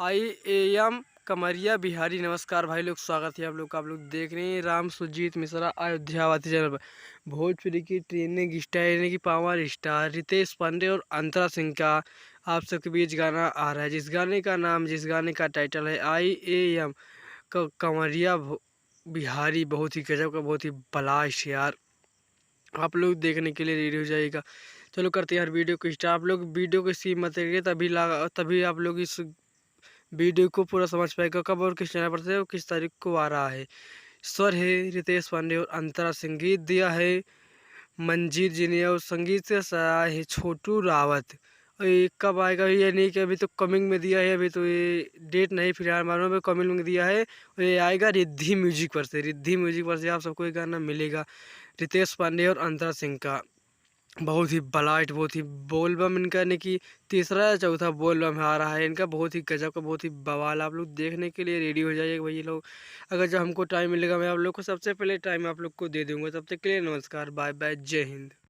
आई कमरिया बिहारी। नमस्कार भाई लोग, स्वागत है आप लोग देख रहे हैं राम सुजीत मिश्रा अयोध्यावासी चैनल पर। भोजपुरी की ट्रेंडिंग स्टार यानी कि पावर स्टार रितेश पांडे और अंतरा सिंह का आप सबके बीच गाना आ रहा है, जिस गाने का टाइटल है आई कमरिया बिहारी। बहुत ही गजब का, बहुत ही बलाश यार। आप लोग देखने के लिए रेडी हो जाइएगा। चलो करते हैं यार वीडियो को स्टार्ट। आप लोग वीडियो को स्किप मत करिए, तभी आप लोग इस वीडियो को पूरा समझ पाएगा कब और किस चैनल पर से और किस तारीख को आ रहा है। स्वर है रितेश पांडे और अंतरा। संगीत दिया है मंजीत जी ने और संगीत से सराहा है छोटू रावत। और ये कब आएगा ये नहीं कि अभी तो कमिंग में दिया है, अभी तो ये डेट नहीं फिलहाल मालूम है, कमिंग में दिया है। और ये आएगा रिद्धि म्यूजिक पर से। रिद्धि म्यूजिक पर से आप सबको ये गाना मिलेगा रितेश पांडे और अंतरा सिंह का। बहुत ही बलाइट, बहुत ही बोलबम इनका यानी कि तीसरा या चौथा बोलबम आ रहा है इनका। बहुत ही गजब का, बहुत ही बवाल। आप लोग देखने के लिए रेडी हो जाइएगा भाई लोग। अगर जब हमको टाइम मिलेगा मैं आप लोग को सबसे पहले टाइम आप लोग को दे दूंगा। तब तक के लिए नमस्कार, बाय बाय, जय हिंद।